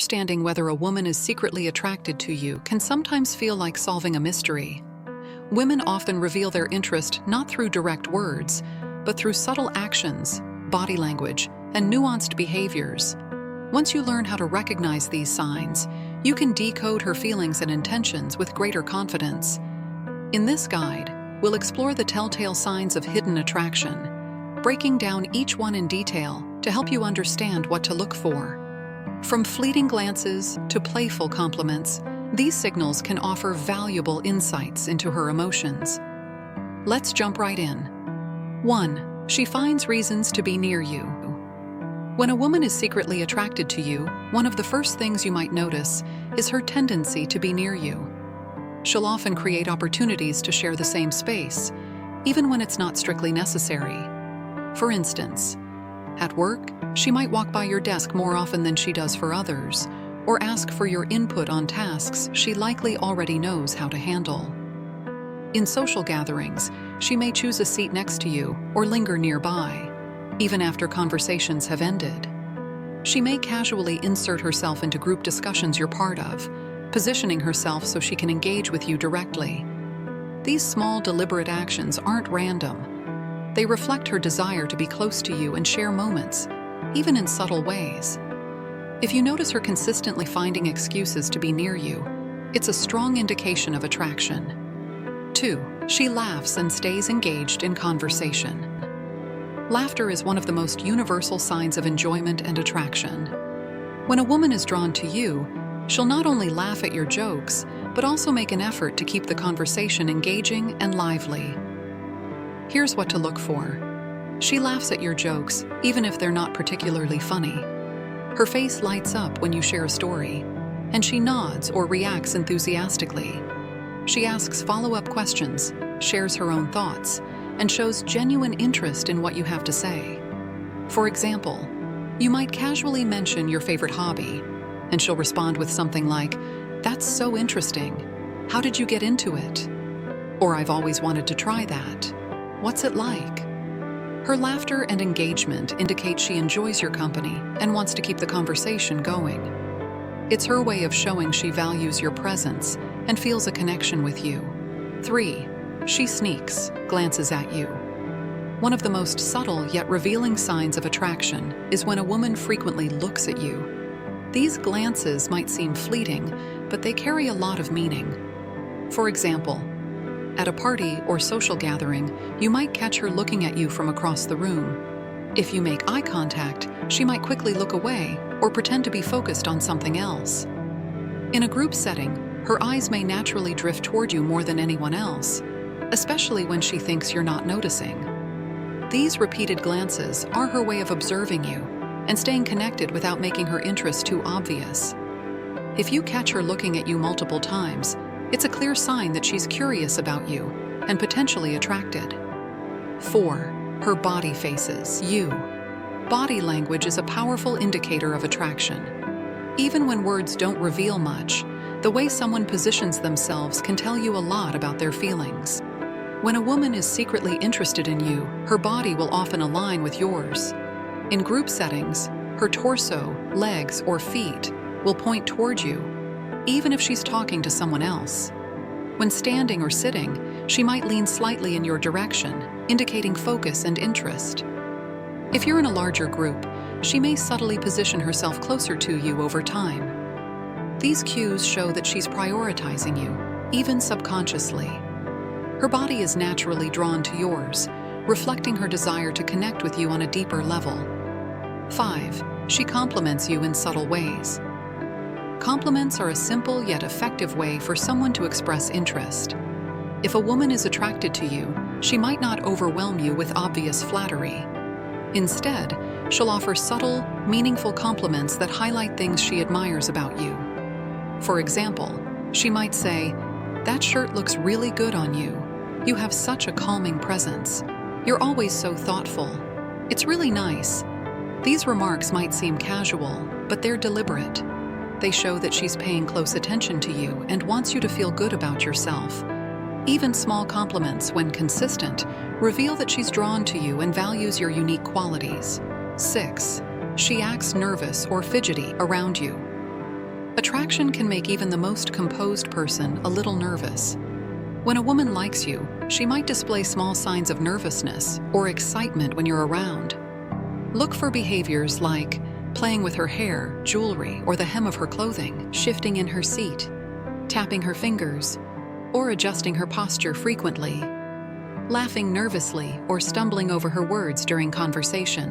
Understanding whether a woman is secretly attracted to you can sometimes feel like solving a mystery. Women often reveal their interest not through direct words, but through subtle actions, body language, and nuanced behaviors. Once you learn how to recognize these signs, you can decode her feelings and intentions with greater confidence. In this guide, we'll explore the telltale signs of hidden attraction, breaking down each one in detail to help you understand what to look for. From fleeting glances to playful compliments, these signals can offer valuable insights into her emotions. Let's jump right in. 1. She finds reasons to be near you. When a woman is secretly attracted to you, one of the first things you might notice is her tendency to be near you. She'll often create opportunities to share the same space, even when it's not strictly necessary. For instance, at work, she might walk by your desk more often than she does for others, or ask for your input on tasks she likely already knows how to handle. In social gatherings, she may choose a seat next to you or linger nearby, even after conversations have ended. She may casually insert herself into group discussions you're part of, positioning herself so she can engage with you directly. These small, deliberate actions aren't random. They reflect her desire to be close to you and share moments, even in subtle ways. If you notice her consistently finding excuses to be near you, it's a strong indication of attraction. 2. She laughs and stays engaged in conversation. Laughter is one of the most universal signs of enjoyment and attraction. When a woman is drawn to you, she'll not only laugh at your jokes, but also make an effort to keep the conversation engaging and lively. Here's what to look for. She laughs at your jokes, even if they're not particularly funny. Her face lights up when you share a story, and she nods or reacts enthusiastically. She asks follow-up questions, shares her own thoughts, and shows genuine interest in what you have to say. For example, you might casually mention your favorite hobby, and she'll respond with something like, "That's so interesting. How did you get into it?" Or, "I've always wanted to try that. What's it like?" Her laughter and engagement indicate she enjoys your company and wants to keep the conversation going. It's her way of showing she values your presence and feels a connection with you. 3. She sneaks, glances at you. One of the most subtle yet revealing signs of attraction is when a woman frequently looks at you. These glances might seem fleeting, but they carry a lot of meaning. For example, at a party or social gathering, you might catch her looking at you from across the room. If you make eye contact, she might quickly look away or pretend to be focused on something else. In a group setting, her eyes may naturally drift toward you more than anyone else, especially when she thinks you're not noticing. These repeated glances are her way of observing you and staying connected without making her interest too obvious. If you catch her looking at you multiple times, it's a clear sign that she's curious about you and potentially attracted. 4. Her body faces you. Body language is a powerful indicator of attraction. Even when words don't reveal much, the way someone positions themselves can tell you a lot about their feelings. When a woman is secretly interested in you, her body will often align with yours. In group settings, her torso, legs, or feet will point toward you, even if she's talking to someone else. When standing or sitting, she might lean slightly in your direction, indicating focus and interest. If you're in a larger group, she may subtly position herself closer to you over time. These cues show that she's prioritizing you, even subconsciously. Her body is naturally drawn to yours, reflecting her desire to connect with you on a deeper level. 5. She compliments you in subtle ways. Compliments are a simple yet effective way for someone to express interest. If a woman is attracted to you, she might not overwhelm you with obvious flattery. Instead, she'll offer subtle, meaningful compliments that highlight things she admires about you. For example, she might say, "That shirt looks really good on you. You have such a calming presence. You're always so thoughtful. It's really nice." These remarks might seem casual, but they're deliberate. They show that she's paying close attention to you and wants you to feel good about yourself. Even small compliments, when consistent, reveal that she's drawn to you and values your unique qualities. 6. She acts nervous or fidgety around you. Attraction can make even the most composed person a little nervous. When a woman likes you, she might display small signs of nervousness or excitement when you're around. Look for behaviors like playing with her hair, jewelry, or the hem of her clothing, shifting in her seat, tapping her fingers, or adjusting her posture frequently, laughing nervously or stumbling over her words during conversation.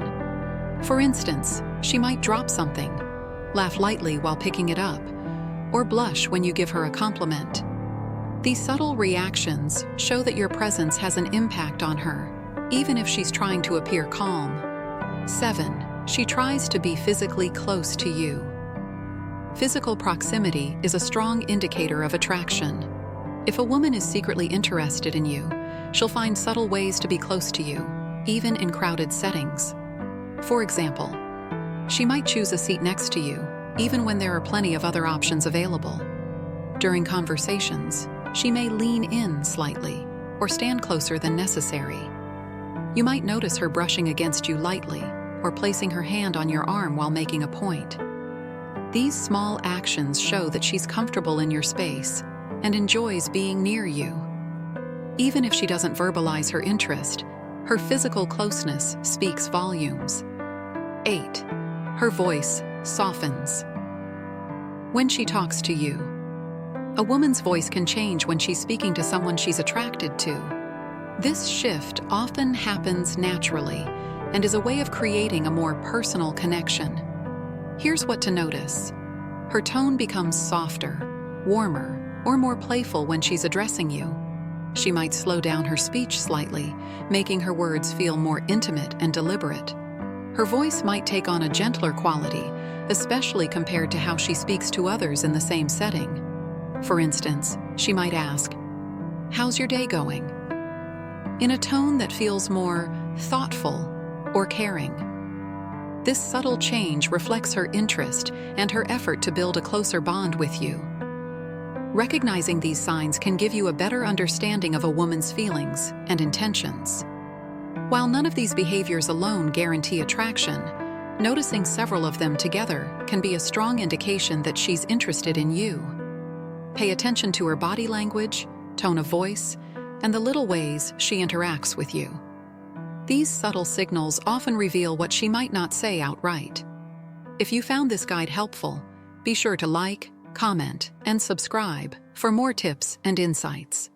For instance, she might drop something, laugh lightly while picking it up, or blush when you give her a compliment. These subtle reactions show that your presence has an impact on her, even if she's trying to appear calm. 7. She tries to be physically close to you. Physical proximity is a strong indicator of attraction. If a woman is secretly interested in you, she'll find subtle ways to be close to you, even in crowded settings. For example, she might choose a seat next to you, even when there are plenty of other options available. During conversations, she may lean in slightly or stand closer than necessary. You might notice her brushing against you lightly or placing her hand on your arm while making a point. These small actions show that she's comfortable in your space and enjoys being near you. Even if she doesn't verbalize her interest, her physical closeness speaks volumes. 8. Her voice softens. When she talks to you, a woman's voice can change when she's speaking to someone she's attracted to. This shift often happens naturally and is a way of creating a more personal connection. Here's what to notice. Her tone becomes softer, warmer, or more playful when she's addressing you. She might slow down her speech slightly, making her words feel more intimate and deliberate. Her voice might take on a gentler quality, especially compared to how she speaks to others in the same setting. For instance, she might ask, "How's your day going?" in a tone that feels more thoughtful or caring. This subtle change reflects her interest and her effort to build a closer bond with you. Recognizing these signs can give you a better understanding of a woman's feelings and intentions. While none of these behaviors alone guarantee attraction, noticing several of them together can be a strong indication that she's interested in you. Pay attention to her body language, tone of voice, and the little ways she interacts with you. These subtle signals often reveal what she might not say outright. If you found this guide helpful, be sure to like, comment, and subscribe for more tips and insights.